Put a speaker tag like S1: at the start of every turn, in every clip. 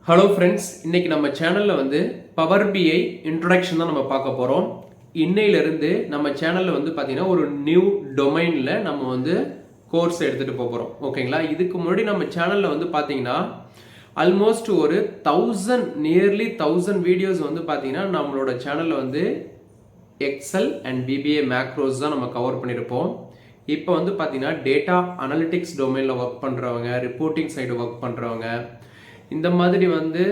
S1: Hello friends, இன்னைக்கு நம்ம சேனலில் வந்து பவர் பிஐ இன்ட்ரடக்ஷன் தான் நம்ம பார்க்க போகிறோம். இன்னையிலிருந்து நம்ம சேனலில் வந்து பார்த்தீங்கன்னா ஒரு நியூ டொமைனில் நம்ம வந்து கோர்ஸ் எடுத்துகிட்டு போகிறோம். ஓகேங்களா? இதுக்கு முன்னாடி நம்ம சேனலில் வந்து பார்த்தீங்கன்னா ஆல்மோஸ்ட் ஒரு 1000 வீடியோஸ் வந்து பார்த்தீங்கன்னா நம்மளோட சேனலில் வந்து எக்ஸல் அண்ட் பிபிஏ மேக்ரோஸ் தான் நம்ம கவர் பண்ணியிருப்போம். இப்போ வந்து பார்த்தீங்கன்னா டேட்டா அனலிட்டிக்ஸ் டொமைனில் ஒர்க் பண்ணுறவங்க, ரிப்போர்ட்டிங் சைடு ஒர்க் பண்ணுறவங்க, இந்த மாதிரி வந்து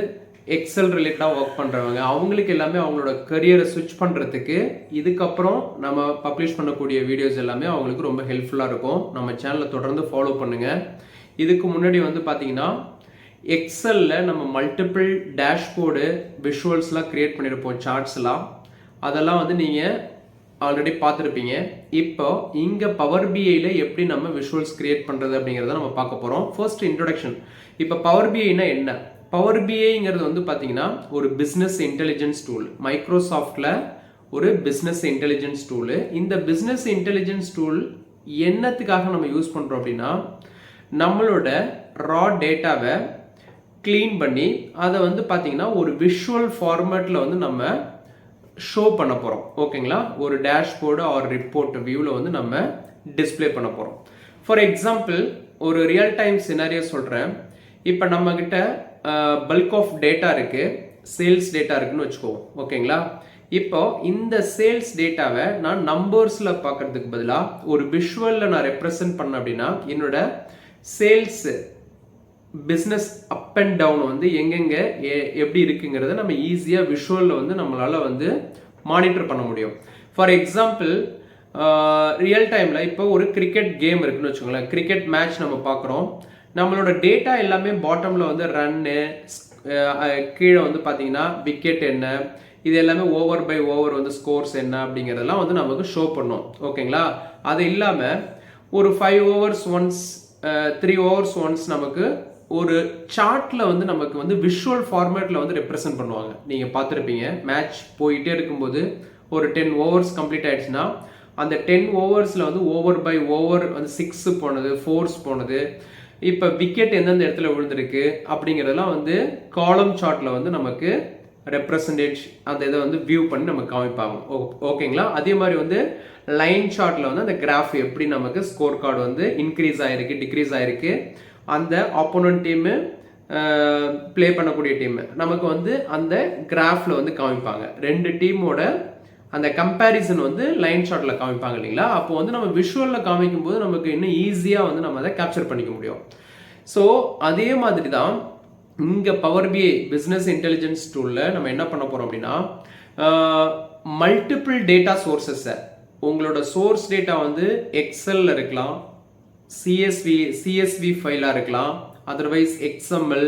S1: எக்ஸல் ரிலேட்டடாக ஒர்க் பண்ணுறவங்க அவங்களுக்கு எல்லாமே அவங்களோட கரியரை ஸ்விட்ச் பண்ணுறதுக்கு இதுக்கப்புறம் நம்ம பப்ளிஷ் பண்ணக்கூடிய வீடியோஸ் எல்லாமே அவங்களுக்கு ரொம்ப ஹெல்ப்ஃபுல்லாக இருக்கும். நம்ம சேனலை தொடர்ந்து ஃபாலோ பண்ணுங்கள். இதுக்கு முன்னாடி வந்து பார்த்தீங்கன்னா எக்ஸலில் நம்ம மல்டிபிள் டேஷ்போர்டு விஷுவல்ஸ்லாம் க்ரியேட் பண்ணியிருப்போம், சார்ட்ஸ்லாம். அதெல்லாம் வந்து நீங்கள் ஆல்ரெடி பார்த்துருப்பீங்க. இப்போ இங்கே பவர் பிஐயில் எப்படி நம்ம விஷுவல்ஸ் கிரியேட் பண்ணுறது அப்படிங்கிறத நம்ம பார்க்க போகிறோம். First introduction. இப்போ பவர் பிஐனா என்ன? பவர் பிஐங்கிறது வந்து பார்த்தீங்கன்னா ஒரு பிஸ்னஸ் இன்டெலிஜென்ஸ் டூல். மைக்ரோசாஃப்டில் ஒரு பிஸ்னஸ் இன்டெலிஜென்ஸ் டூலு. இந்த பிஸ்னஸ் இன்டெலிஜென்ஸ் டூல் என்னத்துக்காக நம்ம யூஸ் பண்ணுறோம் அப்படின்னா, நம்மளோட ரா டேட்டாவை க்ளீன் பண்ணி அதை வந்து பார்த்தீங்கன்னா ஒரு விஷுவல் ஃபார்மேட்டில் வந்து நம்ம ஷோ பண்ண போகிறோம். ஓகேங்களா? ஒரு டேஷ்போர்டு ஆர் ரிப்போர்ட் வியூவில் வந்து நம்ம டிஸ்பிளே பண்ண போகிறோம். ஃபார் எக்ஸாம்பிள், ஒரு ரியல் டைம் சினாரியோ சொல்கிறேன். இப்போ நம்மக்கிட்ட பல்க் ஆஃப் டேட்டா இருக்குது, சேல்ஸ் டேட்டா இருக்குன்னு வச்சுக்குவோம். ஓகேங்களா? இப்போ இந்த சேல்ஸ் டேட்டாவை நான் நம்பர்ஸில் பார்க்கறதுக்கு பதிலாக ஒரு விஷுவலில் நான் ரெப்ரசன்ட் பண்ணேன் அப்படின்னா என்னோட sales business up and down வந்து எங்கெங்கே எப்படி இருக்குங்கிறத நம்ம ஈஸியாக விஷுவலில் வந்து நம்மளால் வந்து மானிட்டர் பண்ண முடியும். ஃபார் எக்ஸாம்பிள், ரியல் டைமில் இப்போ ஒரு கிரிக்கெட் கேம் இருக்குன்னு வச்சுக்கோங்களேன். கிரிக்கெட் மேட்ச் நம்ம பார்க்குறோம். நம்மளோட டேட்டா எல்லாமே பாட்டமில் வந்து ரன்னு, கீழே வந்து பார்த்தீங்கன்னா விக்கெட் என்ன, இது எல்லாமே ஓவர் பை ஓவர் வந்து ஸ்கோர்ஸ் என்ன அப்படிங்கிறதெல்லாம் வந்து நமக்கு ஷோ பண்ணும். ஓகேங்களா? அது இல்லாமல் ஒரு 5 overs ஒன்ஸ் 3 overs ஒன்ஸ் நமக்கு ஒரு சார்ட்ல வந்து நமக்கு வந்து விஷுவல் ஃபார்மேட்ல வந்து ரெப்ரசென்ட் பண்ணுவாங்க. நீங்க பார்த்துருப்பீங்க, மேட்ச் போயிட்டே இருக்கும்போது ஒரு 10 overs கம்ப்ளீட் ஆயிடுச்சுன்னா அந்த 10 oversiல் வந்து ஓவர் பை ஓவர் வந்து 6 போனது, 4s போனது, இப்போ விக்கெட் எந்தெந்த இடத்துல விழுந்திருக்கு அப்படிங்கிறதெல்லாம் வந்து காலம் சார்ட்ல வந்து நமக்கு ரெப்ரசன்டேட் அந்த இதை வந்து வியூ பண்ணி நமக்கு காமிப்பாங்க. ஓகேங்களா? அதே மாதிரி வந்து லைன் சார்ட்ல வந்து அந்த கிராஃப் எப்படி நமக்கு ஸ்கோர் கார்டு வந்து இன்க்ரீஸ் ஆயிருக்கு, டிக்ரீஸ் ஆயிருக்கு, அந்த ஆப்போனன்ட் டீமு ப்ளே பண்ணக்கூடிய டீமு நமக்கு வந்து அந்த கிராஃபில் வந்து காமிப்பாங்க. 2 டீமோட அந்த கம்பேரிசன் வந்து லைன் ஷாட்டில் காமிப்பாங்க இல்லைங்களா? அப்போ வந்து நம்ம விஷுவலில் காமிக்கும் போது நமக்கு இன்னும் ஈஸியாக வந்து நம்ம அதை கேப்சர் பண்ணிக்க முடியும். ஸோ அதே மாதிரி தான் இங்கே பவர் பிஐ பிஸ்னஸ் இன்டெலிஜென்ஸ் டூலில் நம்ம என்ன பண்ண போகிறோம் அப்படின்னா, மல்டிபிள் டேட்டா சோர்சஸை, உங்களோட சோர்ஸ் டேட்டா வந்து எக்ஸலில் இருக்கலாம், சிஎஸ்வி ஃபைலாக இருக்கலாம், அதர்வைஸ் எக்ஸ்எம்எல்,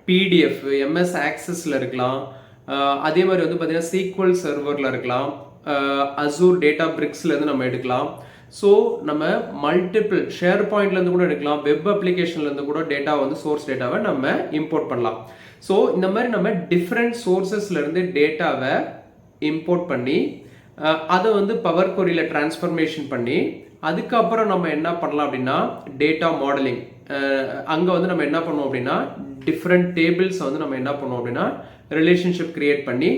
S1: பிடிஎஃப், எம்எஸ் ஆக்சஸில் இருக்கலாம், அதே மாதிரி வந்து பார்த்தீங்கன்னா சீக்வல் சர்வரில் இருக்கலாம், அசூர் டேட்டா பிரிக்ஸ்லேருந்து நம்ம எடுக்கலாம். ஸோ நம்ம மல்டிபிள் ஷேர் பாயிண்ட்லேருந்து கூட எடுக்கலாம், வெப் அப்ளிகேஷன்லேருந்து கூட டேட்டா வந்து சோர்ஸ் டேட்டாவை நம்ம இம்போர்ட் பண்ணலாம். ஸோ இந்த மாதிரி நம்ம டிஃப்ரெண்ட் சோர்சஸ்லேருந்து டேட்டாவை இம்போர்ட் பண்ணி அதை வந்து பவர் கொரியில் டிரான்ஸ்ஃபர்மேஷன் பண்ணி அதுக்கப்புறம் நம்ம என்ன பண்ணலாம் அப்படின்னா டேட்டா மாடலிங். அங்கே வந்து நம்ம என்ன பண்ணுவோம் அப்படின்னா டிஃப்ரெண்ட் டேபிள்ஸ் வந்து நம்ம என்ன பண்ணுவோம் அப்படின்னா ரிலேஷன்ஷிப் கிரியேட் பண்ணி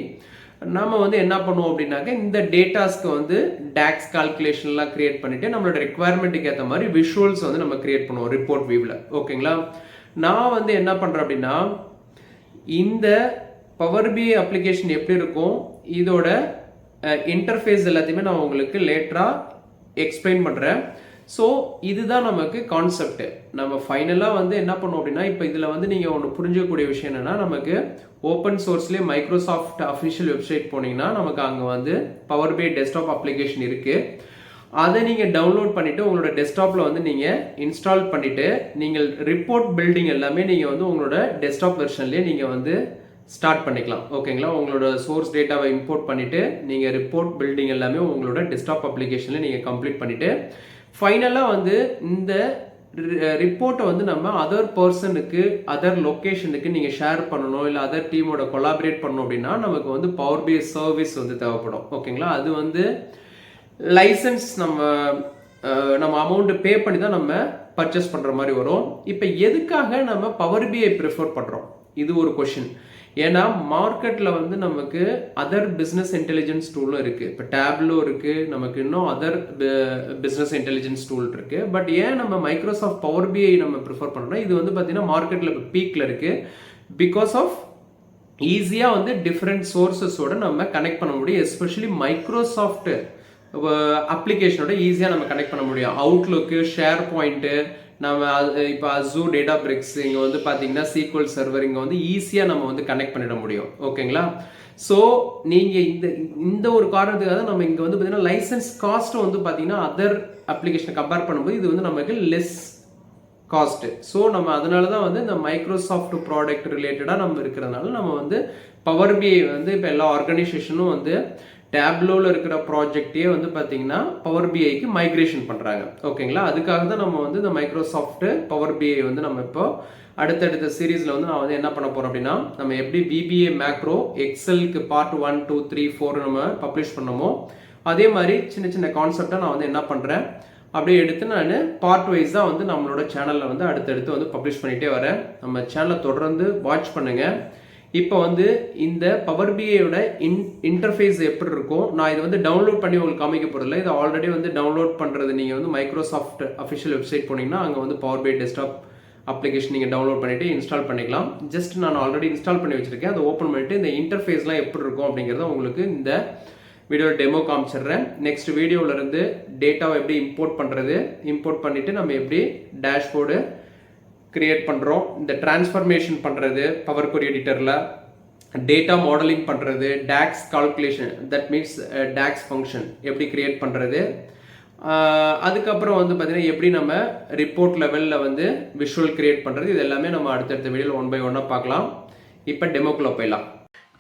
S1: நம்ம வந்து என்ன பண்ணுவோம் அப்படின்னாக்க இந்த டேட்டாஸ்க்கு வந்து டேக்ஸ் கால்குலேஷன்லாம் கிரியேட் பண்ணிட்டு நம்மளோட ரெக்குவயர்மெண்ட்டுக்கு ஏற்ற மாதிரி விஷுவல்ஸ் வந்து நம்ம கிரியேட் பண்ணுவோம் ரிப்போர்ட் வியூவில். ஓகேங்களா? நான் வந்து என்ன பண்ணுறேன் அப்படின்னா இந்த பவர் பிஐ அப்ளிகேஷன் எப்படி இருக்கும், இதோட இன்டர்ஃபேஸ் எல்லாத்தையுமே நான் உங்களுக்கு லேட்டராக எக்ஸ்பிளைன் பண்ணுறேன். ஸோ இதுதான் நமக்கு கான்செப்ட். நம்ம ஃபைனலாக வந்து என்ன பண்ணுவோம் அப்படின்னா, இப்போ இதில் வந்து நீங்கள் ஒன்று புரிஞ்சக்கூடிய விஷயம் என்னென்னா, நமக்கு ஓப்பன் சோர்ஸ்லேயே மைக்ரோசாஃப்ட் அஃபிஷியல் வெப்சைட் போனீங்கன்னா நமக்கு அங்கே வந்து பவர் பிஐ டெஸ்க்டாப் அப்ளிகேஷன் இருக்குது. அதை நீங்கள் டவுன்லோட் பண்ணிவிட்டு உங்களோட டெஸ்க்டாப்பில் வந்து நீங்கள் இன்ஸ்டால் பண்ணிவிட்டு நீங்கள் ரிப்போர்ட் பில்டிங் எல்லாமே நீங்கள் வந்து உங்களோட டெஸ்க்டாப் வெர்ஷன்லேயே நீங்கள் வந்து ஸ்டார்ட் பண்ணிக்கலாம். ஓகேங்களா? உங்களோட சோர்ஸ் டேட்டாவை இம்போர்ட் பண்ணிவிட்டு நீங்கள் ரிப்போர்ட் பில்டிங் எல்லாமே உங்களோட டெஸ்க்டாப் அப்ளிகேஷனில் நீங்கள் கம்ப்ளீட் பண்ணிவிட்டு ஃபைனலாக வந்து இந்த ரிப்போர்ட்டை வந்து நம்ம அதர் பர்சனுக்கு, அதர் லொக்கேஷனுக்கு நீங்கள் ஷேர் பண்ணணும், இல்லை அதர் டீமோட கொலாபரேட் பண்ணணும் அப்படின்னா நமக்கு வந்து பவர் பிஐ சர்வீஸ் வந்து தேவைப்படும். ஓகேங்களா? அது வந்து லைசன்ஸ் நம்ம அமௌண்ட் பே பண்ணி தான் நம்ம பர்ச்சேஸ் பண்ணுற மாதிரி வரும். இப்போ எதுக்காக நம்ம பவர் பிஐ ப்ரிஃபர் பண்ணுறோம்? இது ஒரு கொஷின். ஏன்னா மார்க்கெட்டில் வந்து நமக்கு அதர் பிஸ்னஸ் இன்டெலிஜென்ஸ் டூலும் இருக்குது. இப்போ டேப்லோ இருக்குது, நமக்கு இன்னும் அதர் பிஸ்னஸ் இன்டெலிஜென்ஸ் டூல் இருக்குது. பட் ஏன் நம்ம மைக்ரோசாஃப்ட் பவர் பிஐ நம்ம ப்ரிஃபர் பண்ணுறோம்னா, இது வந்து பார்த்தீங்கன்னா மார்க்கெட்டில் இப்போ பீக்கில் இருக்குது. பிகாஸ் ஆஃப் ஈஸியாக வந்து டிஃப்ரெண்ட் சோர்ஸஸோட நம்ம கனெக்ட் பண்ண முடியும். எஸ்பெஷலி மைக்ரோசாஃப்ட் அப்ளிகேஷனோட ஈஸியாக நம்ம கனெக்ட் பண்ண முடியும். அவுட்லுக்கு, ஷேர் பாயிண்ட்டு, நம்ம இப்போ அசூ டேட்டா பிரிக்ஸ், இங்கே வந்து பார்த்தீங்கன்னா சீக்வல் சர்வர், இங்கே வந்து ஈஸியாக நம்ம வந்து கனெக்ட் பண்ணிட முடியும். ஓகேங்களா? ஸோ நீங்கள் இந்த ஒரு காரணத்துக்காக நம்ம இங்கே வந்து பார்த்தீங்கன்னா லைசன்ஸ் காஸ்ட்டும் வந்து பார்த்தீங்கன்னா அதர் அப்ளிகேஷனை கம்பேர் பண்ணும்போது இது வந்து நமக்கு லெஸ் காஸ்ட். ஸோ நம்ம அதனால தான் வந்து இந்த மைக்ரோசாஃப்ட் ப்ராடக்ட் ரிலேட்டடாக நம்ம இருக்கிறதுனால நம்ம வந்து பவர் பிஐ வந்து இப்போ எல்லா ஆர்கனைசேஷனும் வந்து டேப்லோவில் இருக்கிற ப்ராஜெக்டே வந்து பார்த்தீங்கன்னா பவர் பிஐக்கு மைக்ரேஷன் பண்ணுறாங்க. ஓகேங்களா? அதுக்காக தான் நம்ம வந்து இந்த மைக்ரோசாஃப்ட் பவர் பிஐ வந்து நம்ம இப்போ அடுத்தடுத்த சீரீஸில் வந்து நான் வந்து என்ன பண்ண போகிறோம் அப்படின்னா, நம்ம எப்படி விபிஏ மேக்ரோ எக்ஸலுக்கு பார்ட் 1, 2, 3, 4 நம்ம பப்ளிஷ் பண்ணமோ அதே மாதிரி சின்ன சின்ன கான்செப்டை நான் வந்து என்ன பண்ணுறேன் அப்படியே எடுத்து நான் பார்ட் வைஸ் தான் வந்து நம்மளோட சேனலில் வந்து அடுத்தடுத்து வந்து பப்ளிஷ் பண்ணிகிட்டே வரேன். நம்ம சேனலை தொடர்ந்து வாட்ச் பண்ணுங்கள். இப்போ வந்து இந்த பவர் பிஐயோட இன்டர்ஃபேஸ் எப்படி இருக்கும், நான் இதை வந்து டவுன்லோட் பண்ணி உங்களுக்கு காமிக்க போகிறதில்ல. இதை ஆல்ரெடி வந்து டவுன்லோட் பண்ணுறது நீங்கள் வந்து மைக்ரோசாஃப்ட் அஃபிஷியல் வெப்சைட் போனீங்கன்னா அங்கே வந்து பவர் பிஐ டெஸ்க்டாப் அப்ளிகேஷன் நீங்கள் டவுன்லோட் பண்ணிவிட்டு இன்ஸ்டால் பண்ணிக்கலாம். ஜஸ்ட் நான் ஆல்ரெடி இன்ஸ்டால் பண்ணி வச்சுருக்கேன். அதை ஓப்பன் பண்ணிவிட்டு இந்த இன்டர்ஃபேஸ்லாம் எப்படி இருக்கும் அப்படிங்கிறத உங்களுக்கு இந்த வீடியோ டெமோ காமிச்சிடுறேன். நெக்ஸ்ட் வீடியோவிலேருந்து டேட்டாவை எப்படி இம்போர்ட் பண்ணுறது, இம்போர்ட் பண்ணிவிட்டு நம்ம எப்படி டேஷ்போர்டு கிரியேட் பண்ணுறோம், இந்த டிரான்ஸ்ஃபர்மேஷன் பண்ணுறது பவர் குரி எடிட்டரில், டேட்டா மாடலிங் பண்ணுறது, DAX calculation, that means DAX function எப்படி கிரியேட் பண்ணுறது, அதுக்கப்புறம் வந்து பார்த்தீங்கன்னா எப்படி நம்ம ரிப்போர்ட் லெவலில் வந்து விஷுவல் கிரியேட் பண்ணுறது, இது எல்லாமே நம்ம அடுத்தடுத்த வீடியோவில் 1 by 1 பார்க்கலாம். இப்போ டெமோக்குள்ளே போயிடலாம்.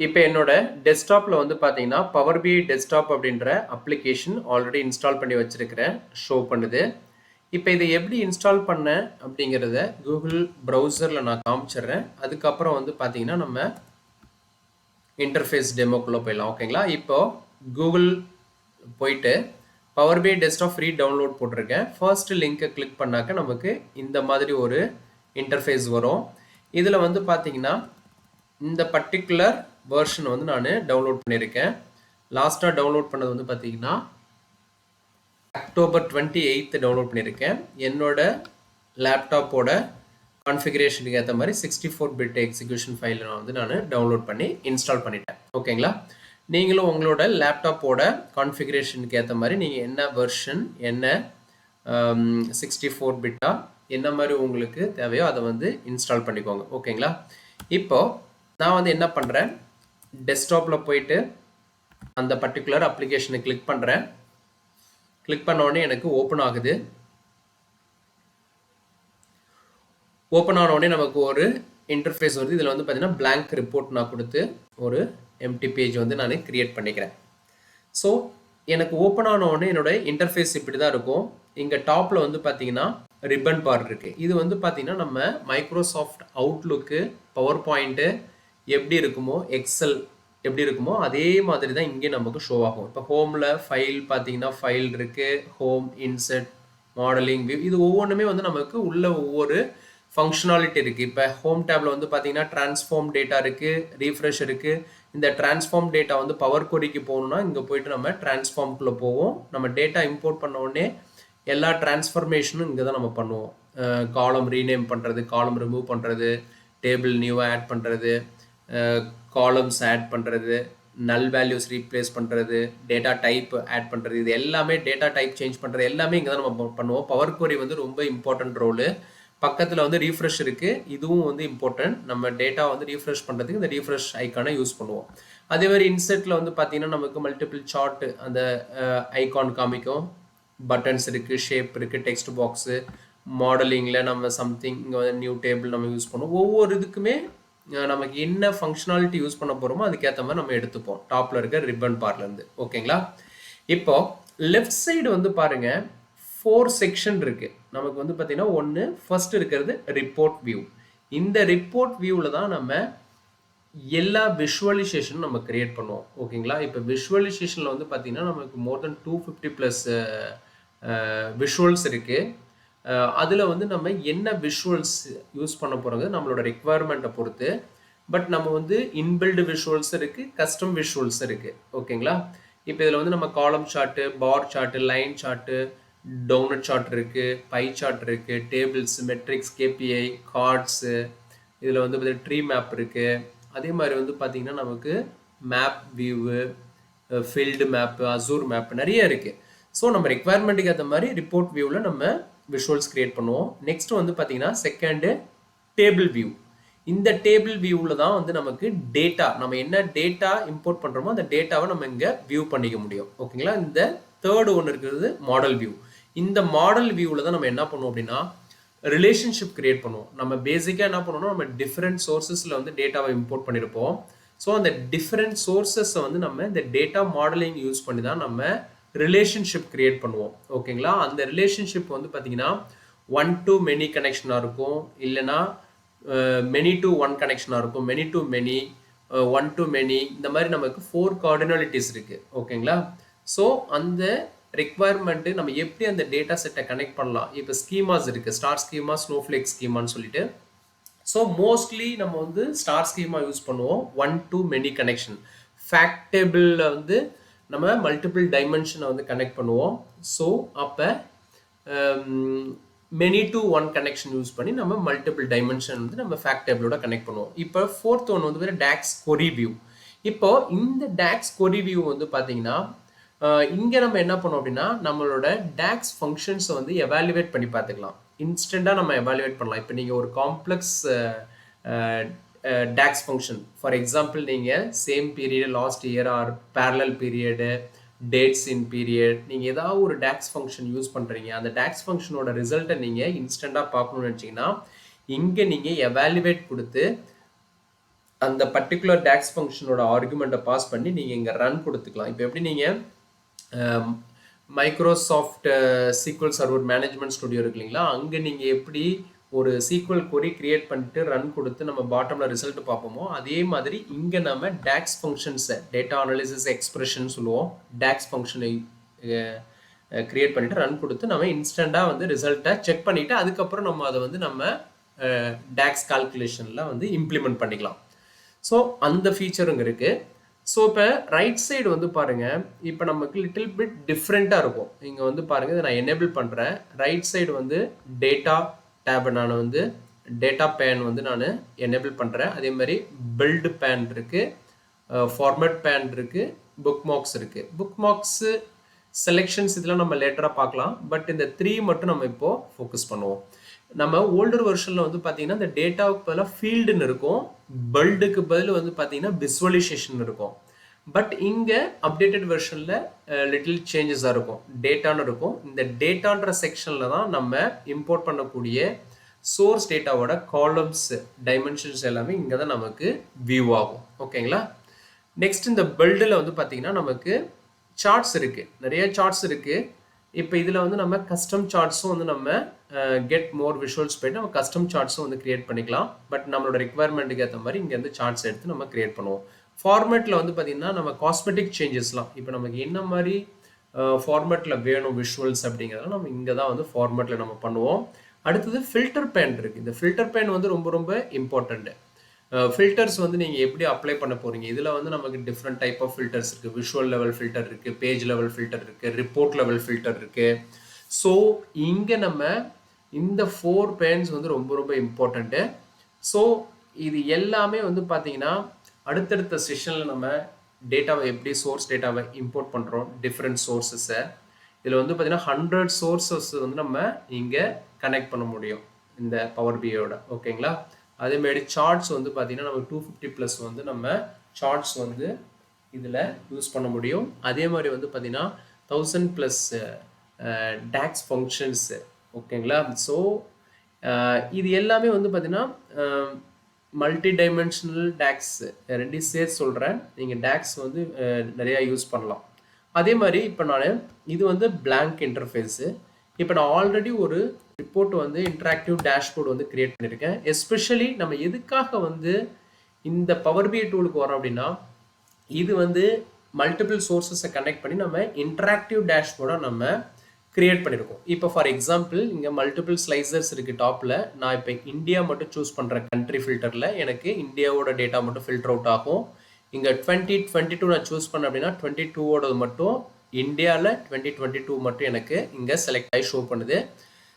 S1: இப்போ என்னோட டெஸ்க்டாப்பில் வந்து பார்த்தீங்கன்னா பவர் பிஐ டெஸ்க்டாப் அப்படின்ற அப்ளிகேஷன் ஆல்ரெடி இன்ஸ்டால் பண்ணி வச்சுருக்கிறேன், ஷோ பண்ணுது. இப்போ இதை எப்படி இன்ஸ்டால் பண்ணேன் அப்படிங்கிறத கூகுள் ப்ரௌசரில் நான் காமிச்சிடுறேன். அதுக்கப்புறம் வந்து பார்த்தீங்கன்னா நம்ம இன்டர்ஃபேஸ் டெமோக்குள்ளே போயிடலாம். ஓகேங்களா? இப்போ கூகுள் போயிட்டு பவர் பிஐ டெஸ்க்டாப் ஃப்ரீ டவுன்லோட் போட்டிருக்கேன். ஃபர்ஸ்ட் லிங்கை கிளிக் பண்ணாக்க நமக்கு இந்த மாதிரி ஒரு இன்டர்ஃபேஸ் வரும். இதில் வந்து பார்த்தீங்கன்னா இந்த பர்டிகுலர் வெர்ஷன் வந்து நான் டவுன்லோட் பண்ணியிருக்கேன். லாஸ்ட்டாக டவுன்லோட் பண்ணது வந்து பார்த்தீங்கன்னா அக்டோபர் 28 டவுன்லோட் பண்ணியிருக்கேன். என்னோட லேப்டாப்போட கான்ஃபிகரேஷனுக்கு ஏற்ற மாதிரி 64 பிட் எக்ஸிக்யூஷன் ஃபைல் நான் டவுன்லோட் பண்ணி இன்ஸ்டால் பண்ணிட்டேன். ஓகேங்களா? நீங்களும் உங்களோட லேப்டாப்போட கான்ஃபிகரேஷனுக்கு ஏற்ற மாதிரி நீங்கள் என்ன வெர்ஷன், என்ன 64 பிட்டா, என்ன மாதிரி உங்களுக்கு தேவையோ அதை வந்து இன்ஸ்டால் பண்ணிக்கோங்க. ஓகேங்களா? இப்போ நான் வந்து என்ன பண்ணுறேன், டெஸ்க்டாப்பில் போயிட்டு அந்த பர்டிகுலர் அப்ளிகேஷனை கிளிக் பண்ணுறேன். கிளிக் பண்ண உடனே எனக்கு ஓப்பன் ஆகுது. ஓப்பன் ஆன உடனே நமக்கு ஒரு இன்டர்ஃபேஸ் வருது. இதில் வந்து பார்த்தீங்கன்னா பிளாங்க் ரிப்போர்ட் நான் கொடுத்து ஒரு எம்டி பேஜ் வந்து நான் கிரியேட் பண்ணிக்கிறேன். ஸோ எனக்கு ஓப்பன் ஆன உடனே என்னோட இன்டர்ஃபேஸ் இப்படி தான் இருக்கும். இங்கே டாப்பில் வந்து பார்த்தீங்கன்னா ரிப்பன் பார் இருக்குது. இது வந்து பார்த்தீங்கன்னா நம்ம மைக்ரோசாஃப்ட் அவுட்லுக்கு, பவர் பாயிண்ட்டு எப்படி இருக்குமோ, எக்ஸல் எப்படி இருக்குமோ அதே மாதிரி தான் இங்கே நமக்கு ஷோ ஆகும். இப்போ ஹோமில் ஃபைல் பார்த்தீங்கன்னா ஃபைல் இருக்குது, ஹோம், இன்செர்ட், மாடலிங், வியூ, இது ஒவ்வொன்றுமே வந்து நமக்கு உள்ள ஒவ்வொரு ஃபங்க்ஷனாலிட்டி இருக்குது. இப்போ ஹோம் டேப்பில் வந்து பார்த்தீங்கன்னா டிரான்ஸ்ஃபார்ம் டேட்டா இருக்குது, ரீஃப்ரெஷ் இருக்குது. இந்த டிரான்ஸ்ஃபார்ம் டேட்டா வந்து பவர் கொரிக்கு போகணுன்னா இங்கே போயிட்டு நம்ம டிரான்ஸ்ஃபார்ம்குள்ளே போவோம். நம்ம டேட்டா இம்போர்ட் பண்ண உடனே எல்லா டிரான்ஸ்ஃபர்மேஷனும் இங்கே தான் நம்ம பண்ணுவோம். காலம் ரீநேம் பண்ணுறது, காலம் ரிமூவ் பண்ணுறது, டேபிள் நியூவாக ஆட் பண்ணுறது, காலம்ஸ் ஆட் பண்ணுறது, நல் வேல்யூஸ் ரீப்ளேஸ் பண்ணுறது, டேட்டா டைப் ஆட் பண்ணுறது, இது எல்லாமே டேட்டா டைப் சேஞ்ச் பண்ணுறது எல்லாமே இங்கே தான் நம்ம பண்ணுவோம். பவர் கொரி வந்து ரொம்ப இம்பார்ட்டன்ட் ரோலு. பக்கத்தில் வந்து ரீஃப்ரெஷ் இருக்குது, இதுவும் வந்து இம்பார்ட்டன்ட். நம்ம டேட்டா வந்து ரீஃப்ரெஷ் பண்ணுறதுக்கு இந்த ரீஃப்ரெஷ் ஐக்கானை யூஸ் பண்ணுவோம். அதே மாதிரி இன்செர்ட்டில் வந்து பார்த்தீங்கன்னா நமக்கு மல்டிபிள் சார்ட் அந்த ஐகான் காமிக்கும். பட்டன்ஸ் இருக்குது, ஷேப் இருக்குது, டெக்ஸ்ட் பாக்ஸு, மாடலிங்கில் நம்ம சம்திங் நியூ டேபிள் நம்ம யூஸ் பண்ணுவோம். ஒவ்வொரு இதுக்குமே நமக்கு என்ன ஃபங்க்ஷனாலிட்டி யூஸ் பண்ண போகிறோமோ அதுக்கேற்ற மாதிரி நம்ம எடுத்துப்போம் டாப்பில் இருக்க ரிப்பன் பார்லேருந்து. ஓகேங்களா? இப்போ லெஃப்ட் சைடு வந்து பாருங்கள் 4 செக்ஷன் இருக்குது. நமக்கு வந்து பார்த்தீங்கன்னா ஒன்று ஃபர்ஸ்ட் இருக்கிறது ரிப்போர்ட் வியூ. இந்த ரிப்போர்ட் வியூவில் தான் நம்ம எல்லா விஷுவலைசேஷனும் நம்ம கிரியேட் பண்ணுவோம். ஓகேங்களா? இப்போ விஷுவலைசேஷனில் வந்து பார்த்தீங்கன்னா நமக்கு மோர் தென் 250+ விஷுவல்ஸ் இருக்குது. அதில் வந்து நம்ம என்ன விஷுவல்ஸ் யூஸ் பண்ண போகிறோங்க நம்மளோட ரெக்குவயர்மெண்ட்டை பொறுத்து பட் நம்ம வந்து இன்பில்டு விஷுவல்ஸ் இருக்கு, கஸ்டம் விஷுவல்ஸ் இருக்கு. ஓகேங்களா? இப்போ இதில் வந்து நம்ம column chart, bar chart, line chart, donut chart இருக்கு, பை சார்ட் இருக்கு, டேபிள்ஸ், மெட்ரிக்ஸ், கேபிஐ, கார்ட்ஸு, இதில் வந்து பார்த்தீங்கன்னா ட்ரீ மேப் இருக்கு. அதே மாதிரி வந்து பார்த்தீங்கன்னா நமக்கு map view, field map, Azure map நிறைய இருக்கு. ஸோ நம்ம ரெக்குவயர்மெண்ட்டுக்கு ஏற்ற மாதிரி ரிப்போர்ட் வியூவில் நம்ம விஷுவல்ஸ் கிரியேட் பண்ணுவோம். நெக்ஸ்ட் வந்து பார்த்தீங்கன்னா செகண்டு டேபிள் வியூ. இந்த டேபிள் வியூவில் தான் வந்து நமக்கு டேட்டா, நம்ம என்ன டேட்டா இம்போர்ட் பண்ணுறோமோ அந்த டேட்டாவை நம்ம இங்கே வியூ பண்ணிக்க முடியும். ஓகேங்களா? இந்த தேர்டு ஒன்று இருக்கிறது மாடல் வியூ. இந்த மாடல் வியூவில் தான் நம்ம என்ன பண்ணுவோம் அப்படின்னா ரிலேஷன்ஷிப் கிரியேட் பண்ணுவோம். நம்ம பேசிக்காக என்ன பண்ணணும்னா நம்ம டிஃப்ரெண்ட் சோர்சஸில் வந்து டேட்டாவை இம்போர்ட் பண்ணியிருப்போம். ஸோ அந்த டிஃப்ரெண்ட் சோர்சஸை வந்து நம்ம இந்த டேட்டா மாடலிங் யூஸ் பண்ணி தான் நம்ம ரிலேஷன்ஷிப் கிரியேட் பண்ணுவோம். ஓகேங்களா? அந்த ரிலேஷன்ஷிப் வந்து பார்த்தீங்கன்னா 1 to many கனெக்ஷனாக இருக்கும், இல்லைனா many to 1 கனெக்ஷனாக இருக்கும், many to many, 1 to many, இந்த மாதிரி நமக்கு 4 கார்டினாலிட்டிஸ் இருக்கு. ஓகேங்களா? ஸோ அந்த ரெக்வயர்மெண்ட்டு நம்ம எப்படி அந்த டேட்டா செட்டை கனெக்ட் பண்ணலாம். இப்போ ஸ்கீமாஸ் இருக்கு, ஸ்டார் ஸ்கீமா, ஸ்னோஃப்ளேக் ஸ்கீமான்னு சொல்லிட்டு. ஸோ மோஸ்ட்லி நம்ம வந்து ஸ்டார் ஸ்கீமா யூஸ் பண்ணுவோம். 1 to many கனெக்ஷன். ஃபேக்ட் டேபிளில் வந்து நம்ம மல்டிபிள் டைமென்ஷனை வந்து கனெக்ட் பண்ணுவோம். ஸோ அப்போ மெனி டு 1 கனெக்ஷன் யூஸ் பண்ணி நம்ம மல்டிபிள் டைமென்ஷன் வந்து நம்ம ஃபேக்ட் டேபிளோட கனெக்ட் பண்ணுவோம். இப்போ ஃபோர்த் ஒன் வந்து டாக்ஸ் கொரி வியூ. இப்போ இந்த டாக்ஸ் கொரி வியூ வந்து பார்த்தீங்கன்னா இங்கே நம்ம என்ன பண்ணோம் அப்படின்னா நம்மளோட டாக்ஸ் ஃபங்க்ஷன்ஸை வந்து எவாலுவேட் பண்ணி பார்த்துக்கலாம். இன்ஸ்டண்ட்டாக நம்ம எவாலுவேட் பண்ணலாம். இப்போ நீங்கள் ஒரு complex DAX function, for example நீங்கள் same period, last year, or parallel period, dates in period, நீங்கள் ஏதாவது ஒரு டாக்ஸ் ஃபங்க்ஷன் யூஸ் பண்ணுறீங்க, அந்த டாக்ஸ் ஃபங்க்ஷனோட ரிசல்ட்டை நீங்கள் இன்ஸ்டண்ட்டாக பார்க்கணும்னு நினச்சிங்கன்னா இங்கே நீங்கள் எவாலுவேட் கொடுத்து அந்த பர்டிகுலர் டாக்ஸ் ஃபங்க்ஷனோட ஆர்குமெண்ட்டை பாஸ் பண்ணி நீங்கள் இங்கே ரன் கொடுத்துக்கலாம். இப்போ எப்படி நீங்கள் Microsoft SQL server management studio இருக்கு இல்லைங்களா, அங்கே நீங்கள் எப்படி ஒரு சீக்வல் கொரி கிரியேட் பண்ணிட்டு ரன் கொடுத்து நம்ம பாட்டமில் ரிசல்ட் பார்ப்போமோ அதே மாதிரி இங்கே நம்ம டாக்ஸ் ஃபங்க்ஷன்ஸை, டேட்டா அனாலிசிஸ் எக்ஸ்பிரஷன் சொல்லுவோம், டாக்ஸ் ஃபங்க்ஷனை கிரியேட் பண்ணிவிட்டு ரன் கொடுத்து நம்ம இன்ஸ்டண்ட்டாக வந்து ரிசல்ட்டை செக் பண்ணிவிட்டு அதுக்கப்புறம் நம்ம அதை வந்து நம்ம டாக்ஸ் கால்குலேஷனில் வந்து இம்ப்ளிமெண்ட் பண்ணிக்கலாம். ஸோ அந்த ஃபீச்சருங்க இருக்குது. ஸோ இப்போ ரைட் சைடு வந்து பாருங்கள், இப்போ நமக்கு லிட்டில் பிட் டிஃப்ரெண்ட்டாக இருக்கும். இங்கே வந்து பாருங்கள், இதை நான் எனேபிள் பண்ணுறேன். ரைட் சைடு வந்து டேட்டா டேபை நான் வந்து டேட்டா பேன் வந்து நான் எனேபிள் பண்ணுறேன். அதே மாதிரி பில்டு பேன் இருக்குது, ஃபார்மேட் பேன் இருக்குது, புக் மார்க்ஸ் இருக்குது. புக் மார்க்ஸு செலெக்ஷன்ஸ் இதெல்லாம் நம்ம லேட்டராக பார்க்கலாம். பட் இந்த 3 மட்டும் நம்ம இப்போது ஃபோக்கஸ் பண்ணுவோம். நம்ம ஓல்டர் வெர்ஷனில் வந்து பார்த்தீங்கன்னா இந்த டேட்டாவுக்கு பதிலாக ஃபீல்டுன்னு இருக்கும், பில்டுக்கு பதில் வந்து பார்த்தீங்கன்னா விசுவலைசேஷன் இருக்கும். பட் இங்கே அப்டேட்டட் வெர்ஷனில் லிட்டில் சேஞ்சஸாக இருக்கும், டேட்டான்னு இருக்கும். இந்த டேட்டான்ற செக்ஷனில் தான் நம்ம இம்போர்ட் பண்ணக்கூடிய சோர்ஸ் டேட்டாவோட காலம்ஸ், டைமென்ஷன்ஸ் எல்லாமே இங்கே தான் நமக்கு வியூ ஆகும். ஓகேங்களா? நெக்ஸ்ட் இந்த பில்டில் வந்து பார்த்தீங்கன்னா நமக்கு சார்ட்ஸ் இருக்குது, நிறைய சார்ட்ஸ் இருக்குது. இப்போ இதில் வந்து நம்ம கஸ்டம் சார்ட்ஸும் வந்து நம்ம கெட் மோர் விஷுவல்ஸ் போய்ட்டு நம்ம கஸ்டம் சார்ட்ஸும் வந்து கிரியேட் பண்ணிக்கலாம். பட் நம்மளோட ரெக்வயர்மெண்ட்டுக்கு ஏற்ற மாதிரி இங்கேருந்து சார்ட்ஸ் எடுத்து நம்ம கிரியேட் பண்ணுவோம். ஃபார்மேட்டில் வந்து பார்த்திங்கன்னா நம்ம காஸ்மெட்டிக் சேஞ்சஸ்லாம், இப்போ நமக்கு என்ன மாதிரி ஃபார்மேட்டில் வேணும் விஷுவல்ஸ் அப்படிங்கிறத நம்ம இங்கே தான் வந்து ஃபார்மேட்டில் நம்ம பண்ணுவோம். அடுத்தது ஃபில்டர் பேன் இருக்குது. இந்த ஃபில்டர் பேன் வந்து ரொம்ப ரொம்ப இம்பார்ட்டண்ட்டு. ஃபில்டர்ஸ் வந்து நீங்கள் எப்படி அப்ளை பண்ண போகிறீங்க, இதில் வந்து நமக்கு டிஃப்ரெண்ட் டைப் ஆஃப் ஃபில்டர்ஸ் இருக்குது. விஷுவல் லெவல் ஃபில்டர் இருக்குது, பேஜ் லெவல் ஃபில்டர் இருக்குது, ரிப்போர்ட் லெவல் ஃபில்டர் இருக்குது. ஸோ இங்கே நம்ம இந்த 4 பேன்ஸ் வந்து ரொம்ப ரொம்ப இம்பார்ட்டண்ட்டு. ஸோ இது எல்லாமே வந்து பார்த்தீங்கன்னா அடுத்தடுத்த செஷனில் நம்ம டேட்டாவை எப்படி சோர்ஸ் டேட்டாவை இம்போர்ட் பண்ணுறோம், டிஃப்ரெண்ட் சோர்ஸஸை. இதில் வந்து பார்த்தீங்கன்னா 100 சோர்ஸஸ் வந்து நம்ம இங்கே கனெக்ட் பண்ண முடியும் இந்த பவர் பிஐயோட. ஓகேங்களா? அதேமாதிரி சார்ட்ஸ் வந்து பார்த்தீங்கன்னா நம்ம 250+ வந்து நம்ம சார்ட்ஸ் வந்து இதில் யூஸ் பண்ண முடியும். அதே மாதிரி வந்து பார்த்தீங்கன்னா 1000+ டாக்ஸ் ஃபங்க்ஷன்ஸு. ஓகேங்களா? ஸோ இது எல்லாமே வந்து பார்த்தீங்கன்னா மல்டி டைமென்ஷனல் டாக்ஸ், ரெண்டையும் சேர்த்து சொல்கிறேன். நீங்கள் டாக்ஸ் வந்து நிறையா யூஸ் பண்ணலாம். அதே மாதிரி இப்போ நான் இது வந்து பிளாங்க் இன்டர்ஃபேஸு. இப்போ நான் ஆல்ரெடி ஒரு ரிப்போர்ட் வந்து இன்ட்ராக்டிவ் டேஷ்போர்டு வந்து கிரியேட் பண்ணியிருக்கேன். எஸ்பெஷலி நம்ம எதுக்காக வந்து இந்த பவர் பிஐ டூலுக்கு வரோம் அப்படின்னா இது வந்து மல்டிபிள் சோர்ஸஸை கனெக்ட் பண்ணி நம்ம இன்ட்ராக்டிவ் டேஷ்போர்டாக நம்ம கிரியேட் பண்ணியிருக்கோம். இப்போ ஃபார் எக்ஸாம்பிள் இங்கே மல்டிபிள் ஸ்லைசர்ஸ் இருக்குது டாப்பில். நான் இப்போ இந்தியா மட்டும் சூஸ் பண்ணுற கண்ட்ரி ஃபில்டரில் எனக்கு இந்தியாவோட டேட்டா மட்டும் ஃபில்டர் அவுட் ஆகும். இங்கே 2022 நான் சூஸ் பண்ணேன் அப்படின்னா 22ஓடது மட்டும் இந்தியாவில் 2022 மட்டும் எனக்கு இங்கே செலக்ட் ஆகி ஷோ பண்ணுது.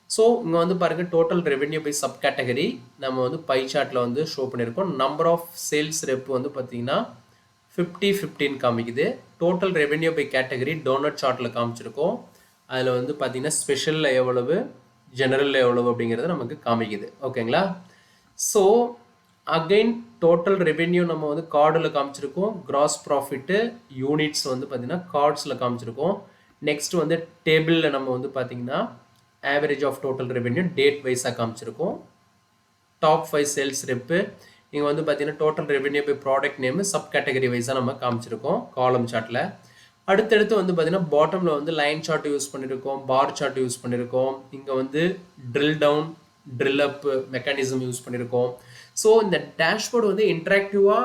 S1: ஸோ இங்கே வந்து பாருங்கள் total revenue by sub category நம்ம வந்து பை சார்ட்டில் வந்து ஷோ பண்ணியிருக்கோம். நம்பர் ஆஃப் சேல்ஸ் ரெப் வந்து பார்த்தீங்கன்னா 50-15 காமிக்குது. Total revenue by category donut சார்ட்டில் காமிச்சிருக்கோம். அதில் வந்து பார்த்தீங்கன்னா ஸ்பெஷலில் எவ்வளவு, ஜெனரலில் எவ்வளவு அப்படிங்கிறத நமக்கு காமிக்குது. ஓகேங்களா? ஸோ அகைன் டோட்டல் ரெவென்யூ நம்ம வந்து கார்டில் காமிச்சிருக்கோம். கிராஸ் ப்ராஃபிட்டு யூனிட்ஸ் வந்து பார்த்தீங்கன்னா கார்ட்ஸில் காமிச்சிருக்கோம். நெக்ஸ்ட் வந்து டேபிளில் நம்ம வந்து பார்த்தீங்கன்னா average of total revenue date வைஸாக காமிச்சிருக்கோம். டாப் 5 சேல்ஸ் ரெப்பு இங்கே வந்து பார்த்தீங்கன்னா total revenue by product name sub category வைஸாக நம்ம காமிச்சிருக்கோம் காலம் சார்ட்டில். அடுத்தடுத்து வந்து பார்த்தீங்கன்னா பாட்டமில் வந்து லைன் சார்ட் யூஸ் பண்ணியிருக்கோம், பார் சார்ட் யூஸ் பண்ணியிருக்கோம். இங்கே வந்து ட்ரில் டவுன், ட்ரில் அப் மெக்கானிசம் யூஸ் பண்ணியிருக்கோம். ஸோ இந்த டேஷ்போர்டு வந்து இன்ட்ராக்டிவாக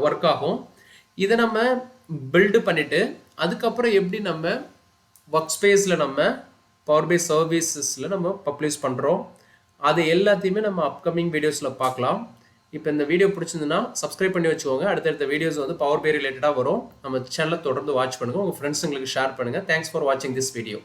S1: ஒர்க் ஆகும். இதை நம்ம பில்டு பண்ணிவிட்டு அதுக்கப்புறம் எப்படி நம்ம ஒர்க் ஸ்பேஸில் நம்ம பவர் பை சர்வீசஸில் நம்ம பப்ளிஷ் பண்ணுறோம், அது எல்லாத்தையுமே நம்ம அப்கமிங் வீடியோஸில் பார்க்கலாம். இப்போ இந்த வீடியோ பிடிச்சிருந்துன்னா சப்ஸ்கிரைப் பண்ணி வச்சுக்கோங்க. அடுத்தடுத்த வீடியோஸ் வந்து பவர் பை ரிலேட்டடாக வரும். நம்ம சேனலை தொடர்ந்து வாட்ச் பண்ணுங்கள். உங்கள் ஃப்ரெண்ட்ஸுங்களுக்கு ஷேர் பண்ணுங்கள். தேங்க்ஸ் ஃபார் வாட்சிங் திஸ் வீடியோ.